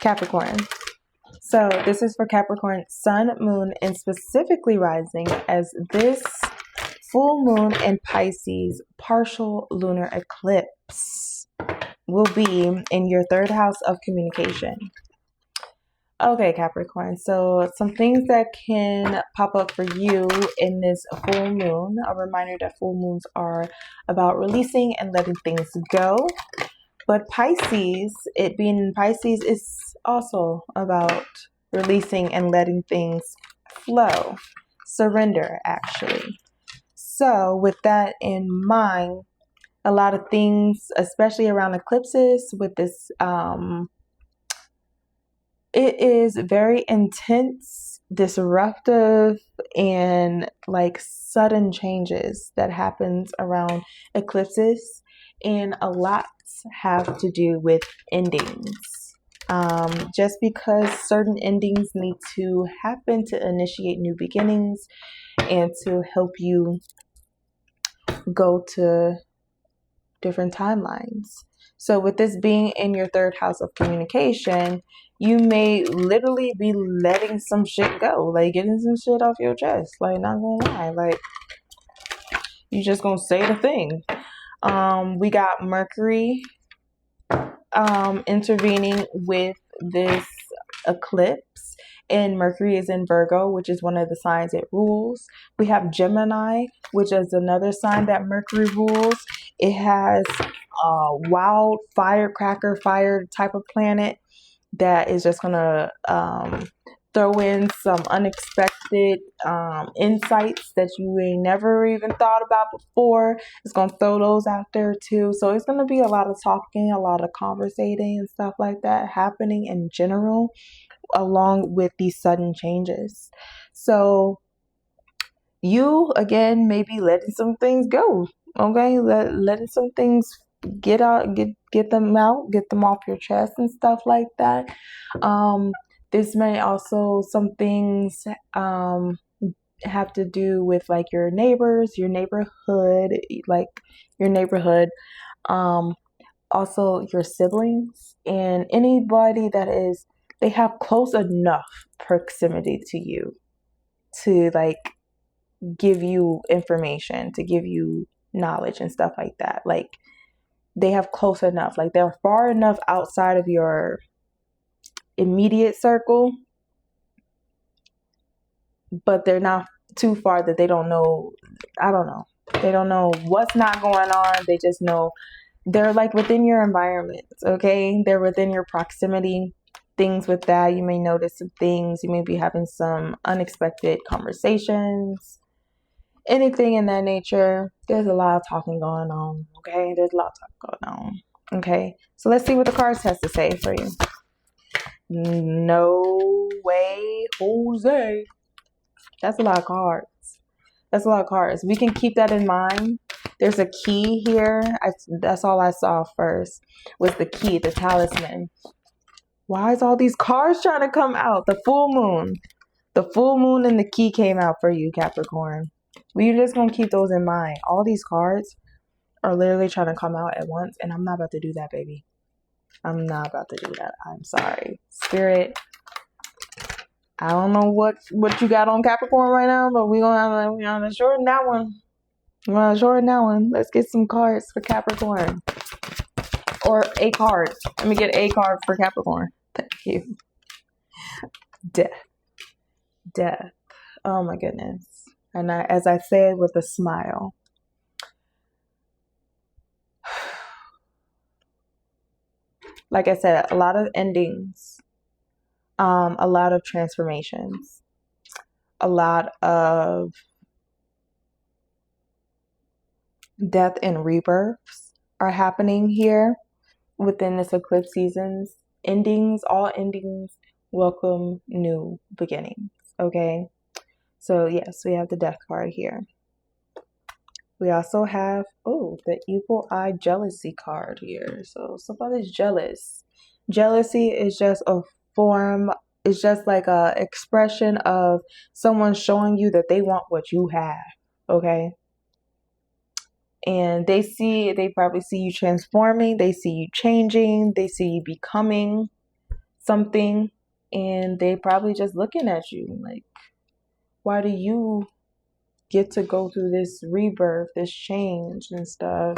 Capricorn. So this is for Capricorn Sun, Moon, and specifically rising, as this full moon in Pisces Partial Lunar Eclipse will be in your third house of communication. Okay, Capricorn, so some things that can pop up for you in this full moon. A reminder that full moons are about releasing and letting things go. But Pisces, it being in Pisces, is also about releasing and letting things flow. Surrender, actually. So with that in mind, a lot of things, especially around eclipses with this, it is very intense, disruptive, and like sudden changes that happens around eclipses, and a lot have to do with endings. Just because certain endings need to happen to initiate new beginnings and to help you go to different timelines. So with this being in your third house of communication, you may literally be letting some shit go, like getting some shit off your chest. Like, not gonna lie, like you just gonna say the thing. We got Mercury intervening with this eclipse, and Mercury is in Virgo, which is one of the signs it rules. We have Gemini, which is another sign that Mercury rules. It has wild firecracker fire type of planet that is just gonna throw in some unexpected insights that you ain't never even thought about before. It's gonna throw those out there too. So it's gonna be a lot of talking, a lot of conversating and stuff like that happening in general, along with these sudden changes. So you again maybe letting some things go. Okay, letting some things get out, get them out, get them off your chest and stuff like that. This may also, some things have to do with like your neighbors, your neighborhood, also your siblings, and anybody that is, they have close enough proximity to you to like give you information, to give you knowledge and stuff like that. Like they have close enough, like they're far enough outside of your immediate circle, but they're not too far that they don't know. I don't know. They don't know what's not going on. They just know they're like within your environment. Okay. They're within your proximity. Things with that. You may notice some things. You may be having some unexpected conversations. Anything in that nature. There's a lot of talking going on. Okay. There's a lot of talking going on. Okay. So let's see what the cards has to say for you. No way, Jose. That's a lot of cards. That's a lot of cards. We can keep that in mind. There's a key here. That's all I saw first was the key, the talisman. Why is all these cards trying to come out? The full moon. The full moon and the key came out for you, Capricorn. We're just going to keep those in mind. All these cards are literally trying to come out at once, and I'm not about to do that, baby. I'm not about to do that. I'm sorry. Spirit, I don't know what you got on Capricorn right now, but we're gonna shorten that one. We're gonna shorten that one. Let's get some cards for Capricorn. Or a card. Let me get a card for Capricorn. Thank you. Death. Death. Oh my goodness. And as I said with a smile. Like I said, a lot of endings, a lot of transformations, a lot of death and rebirths are happening here within this eclipse seasons. Endings, all endings welcome new beginnings. Okay. So yes, we have the death card here. We also have, the evil eye jealousy card here. So somebody's jealous. Jealousy is just a form, it's just like a expression of someone showing you that they want what you have. Okay. And they probably see you transforming. They see you changing. They see you becoming something, and they probably just looking at you like, why do you get to go through this rebirth, this change and stuff?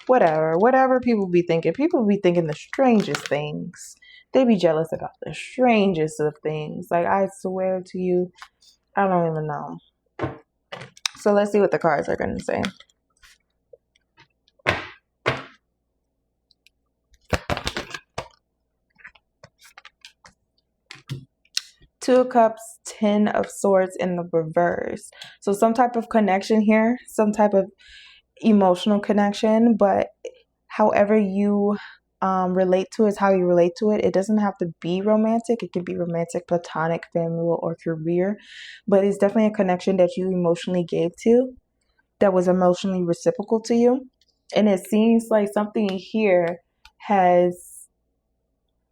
Whatever people be thinking. People be thinking the strangest things. They be jealous about the strangest of things. Like, I swear to you, I don't even know. So let's see what the cards are going to say. Two of Cups, 10 of Swords in the reverse. So some type of connection here, some type of emotional connection, but however you relate to it is how you relate to it. It doesn't have to be romantic. It can be romantic, platonic, familial, or career, but it's definitely a connection that you emotionally gave to, that was emotionally reciprocal to you. And it seems like something here has,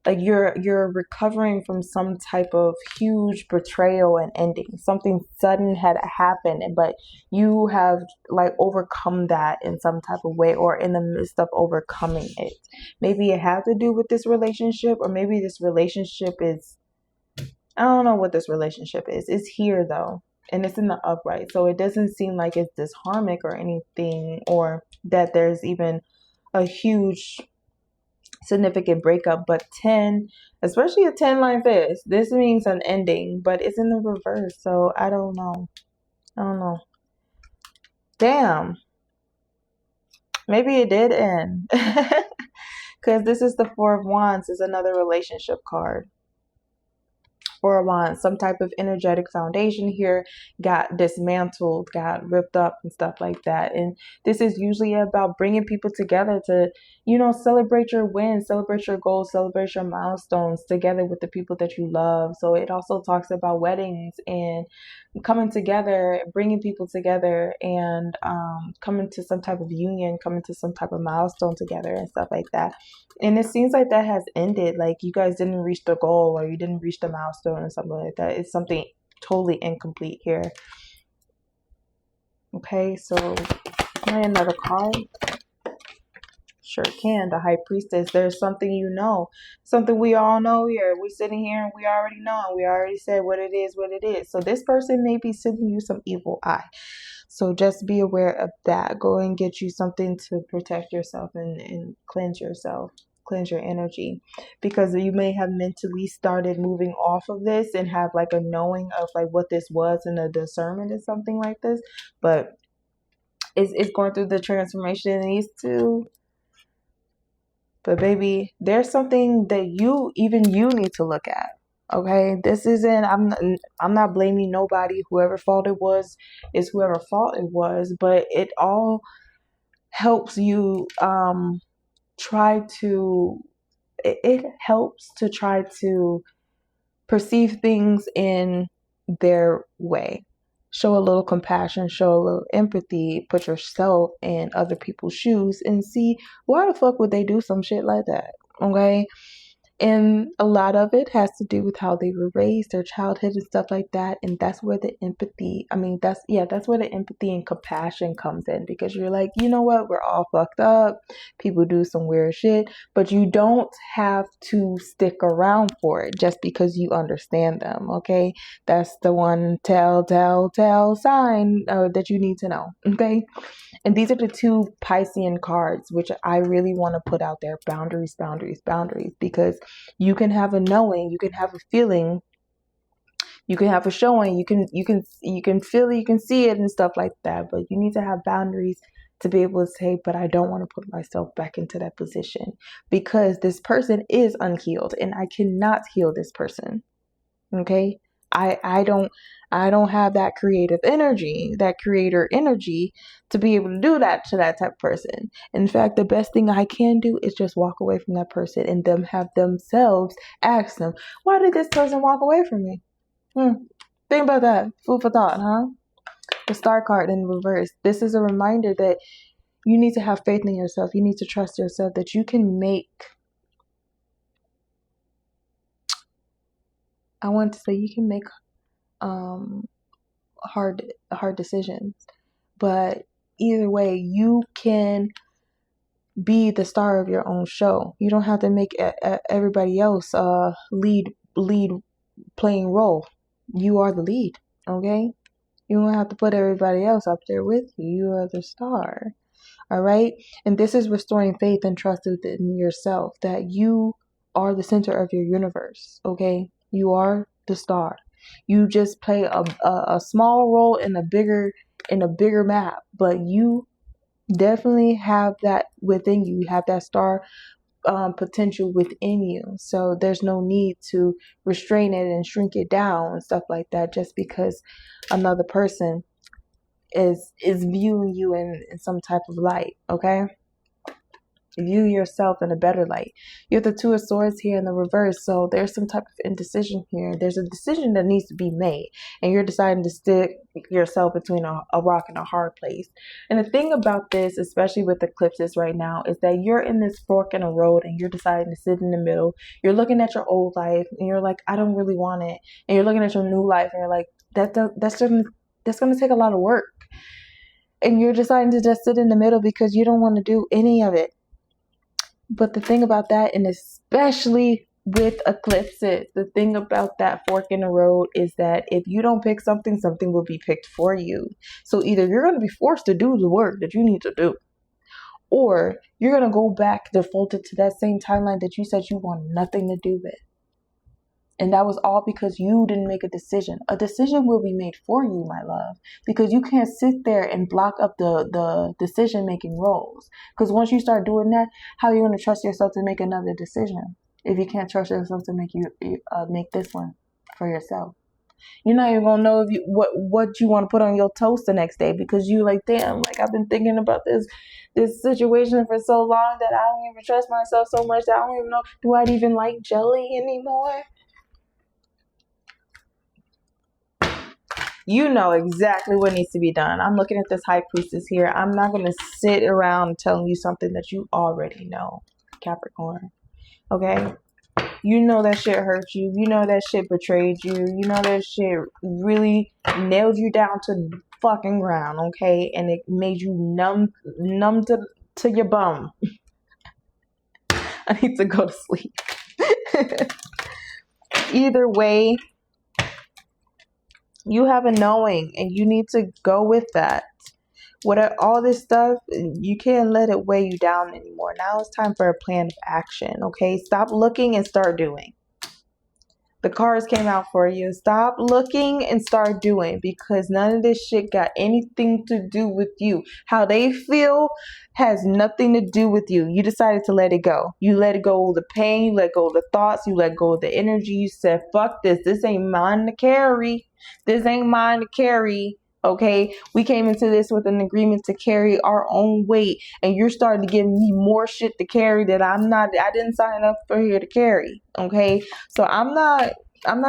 like, you're recovering from some type of huge betrayal and ending. Something sudden had happened, but you have like overcome that in some type of way, or in the midst of overcoming it. Maybe it had to do with this relationship, or maybe this relationship is, I don't know what this relationship is. It's here though, and it's in the upright, so it doesn't seem like it's disharmonic or anything, or that there's even a huge significant breakup. But 10, especially a 10 like this means an ending, but it's in the reverse, so I don't know. Damn, maybe it did end. Because this is the Four of Wands, is another relationship card. Four of Wands, some type of energetic foundation here got dismantled, got ripped up and stuff like that. And this is usually about bringing people together to, celebrate your wins, celebrate your goals, celebrate your milestones together with the people that you love. So it also talks about weddings and coming together, bringing people together, and coming to some type of union, coming to some type of milestone together and stuff like that. And it seems like that has ended. Like, you guys didn't reach the goal, or you didn't reach the milestone or something like that. It's something totally incomplete here. Okay, so play another card. Sure can. The High Priestess. There's something something we all know here. We're sitting here and we already know. We already said what it is, what it is. So this person may be sending you some evil eye. So just be aware of that. Go and get you something to protect yourself and cleanse yourself, cleanse your energy, because you may have mentally started moving off of this and have like a knowing of like what this was, and a discernment is something like this, but it's going through the transformation it needs to. But baby, there's something that you need to look at. Okay, this isn't. I'm not blaming nobody. Whoever fault it was is whoever fault it was. But it all helps you try to. It helps to try to perceive things in their way. Show a little compassion, show a little empathy, put yourself in other people's shoes and see why the fuck would they do some shit like that. Okay? And a lot of it has to do with how they were raised, their childhood and stuff like that. And that's where the empathy, that's where the empathy and compassion comes in, because you're like, you know what? We're all fucked up. People do some weird shit, but you don't have to stick around for it just because you understand them. Okay. That's the one tell sign that you need to know. Okay. And these are the two Piscean cards, which I really want to put out there. Boundaries, boundaries, boundaries. Because you can have a knowing, you can have a feeling, you can have a showing, you can feel it, you can see it and stuff like that. But you need to have boundaries to be able to say, but I don't want to put myself back into that position, because this person is unhealed and I cannot heal this person. Okay? I don't have that creative energy, that creator energy, to be able to do that to that type of person. In fact, the best thing I can do is just walk away from that person, and them have themselves ask them, why did this person walk away from me? Think about that. Food for thought, huh? The Star card in reverse. This is a reminder that you need to have faith in yourself. You need to trust yourself, that you can make, I want to say, you can make hard decisions, but either way, you can be the star of your own show. You don't have to make everybody else lead playing role. You are the lead, okay? You don't have to put everybody else up there with you. You are the star. All right? And this is restoring faith and trust within yourself that you are the center of your universe, okay? You are the star. You just play a small role in a bigger map, but you definitely have that within you. You have that star potential within you. So there's no need to restrain it and shrink it down and stuff like that just because another person is viewing you in some type of light, okay? View yourself in a better light. You have the Two of Swords here in the reverse, so there's some type of indecision here. There's a decision that needs to be made, and you're deciding to stick yourself between a rock and a hard place. And the thing about this, especially with eclipses right now, is that you're in this fork in a road, and you're deciding to sit in the middle. You're looking at your old life, and you're like, I don't really want it. And you're looking at your new life, and you're like, that's gonna take a lot of work. And you're deciding to just sit in the middle because you don't want to do any of it. But the thing about that, and especially with eclipses, the thing about that fork in the road is that if you don't pick something, something will be picked for you. So either you're going to be forced to do the work that you need to do, or you're going to go back defaulted to that same timeline that you said you want nothing to do with. And that was all because you didn't make a decision. A decision will be made for you, my love, because you can't sit there and block up the decision-making roles. Because once you start doing that, how are you going to trust yourself to make another decision if you can't trust yourself to make this one for yourself? You're not even going to know if what you want to put on your toast the next day because you like, damn, like I've been thinking about this situation for so long that I don't even trust myself so much that I don't even know, do I even like jelly anymore? You know exactly what needs to be done. I'm looking at this High Priestess here. I'm not going to sit around telling you something that you already know, Capricorn. Okay? You know that shit hurt you. You know that shit betrayed you. You know that shit really nailed you down to the fucking ground, okay? And it made you numb to your bum. I need to go to sleep. Either way, you have a knowing and you need to go with that. All this stuff, you can't let it weigh you down anymore. Now it's time for a plan of action, okay? Stop looking and start doing. The cards came out for you. Stop looking and start doing, because none of this shit got anything to do with you. How they feel has nothing to do with you. You decided to let it go. You let go of the pain. You let go of the thoughts. You let go of the energy. You said, fuck this. This ain't mine to carry. This ain't mine to carry. Okay, we came into this with an agreement to carry our own weight, and you're starting to give me more shit to carry that I didn't sign up for here to carry. Okay, so I'm not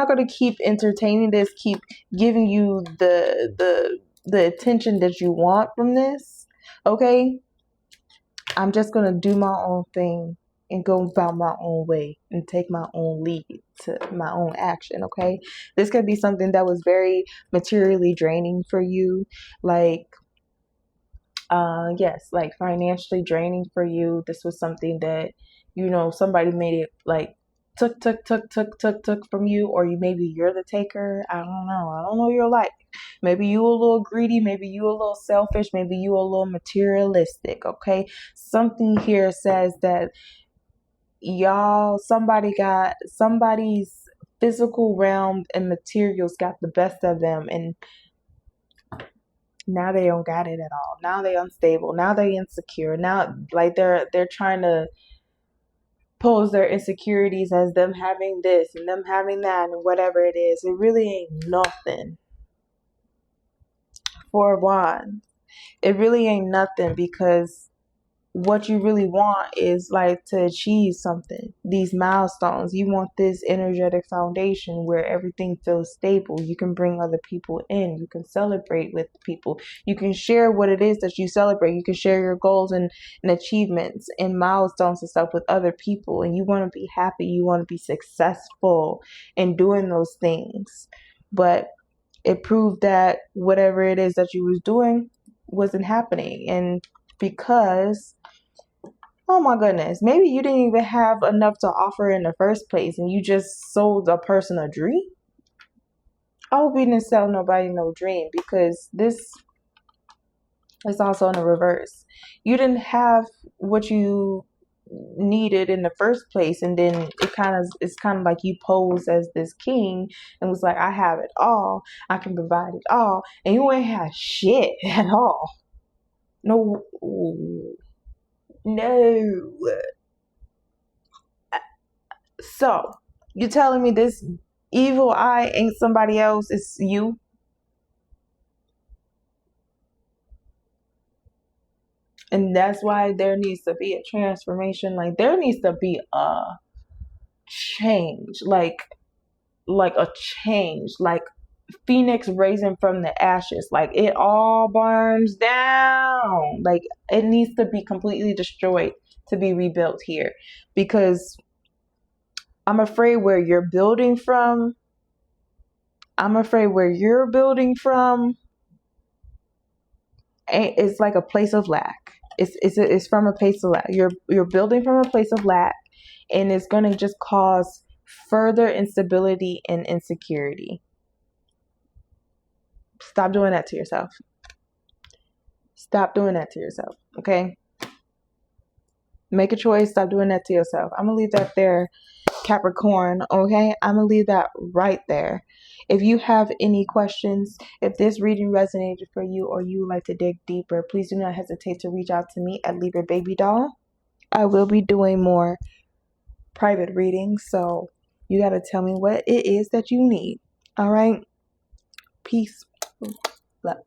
going to keep entertaining this, keep giving you the attention that you want from this. Okay, I'm just going to do my own thing and go about my own way and take my own lead to my own action, okay? This could be something that was very materially draining for you, like, yes, like financially draining for you. This was something that, somebody made it like took from you, or maybe you're the taker. I don't know your life. Maybe you a little greedy, maybe you a little selfish, maybe you a little materialistic, okay? Something here says that somebody's physical realm and materials got the best of them, and now they don't got it at all. Now they unstable. Now they insecure. Now, like, they're trying to pose their insecurities as them having this and them having that and whatever it is. It really ain't nothing. Four of Wands. It really ain't nothing, because what you really want is like to achieve something, these milestones. You want this energetic foundation where everything feels stable. You can bring other people in. You can celebrate with people. You can share what it is that you celebrate. You can share your goals and achievements and milestones and stuff with other people. And you want to be happy. You want to be successful in doing those things. But it proved that whatever it is that you was doing wasn't happening. And because Oh my goodness. Maybe you didn't even have enough to offer in the first place and you just sold a person a dream. I hope you didn't sell nobody no dream, because this is also in the reverse. You didn't have what you needed in the first place, and then it's kind of like you pose as this king and was like, I have it all, I can provide it all, and you ain't have shit at all. No, no. So you're telling me this evil eye ain't somebody else, it's you? And that's why there needs to be a transformation. Like there needs to be a change, like a change, like phoenix raising from the ashes. Like it all burns down. Like it needs to be completely destroyed to be rebuilt here, because I'm afraid where you're building from. I'm afraid where you're building from. It's like a place of lack. It's from a place of lack. You're building from a place of lack, and it's going to just cause further instability and insecurity. Stop doing that to yourself. Stop doing that to yourself. Okay? Make a choice. Stop doing that to yourself. I'm going to leave that there, Capricorn. Okay? I'm going to leave that right there. If you have any questions, if this reading resonated for you, or you would like to dig deeper, please do not hesitate to reach out to me at Libra Baby Doll. I will be doing more private readings, so you got to tell me what it is that you need. All right? Peace. Love.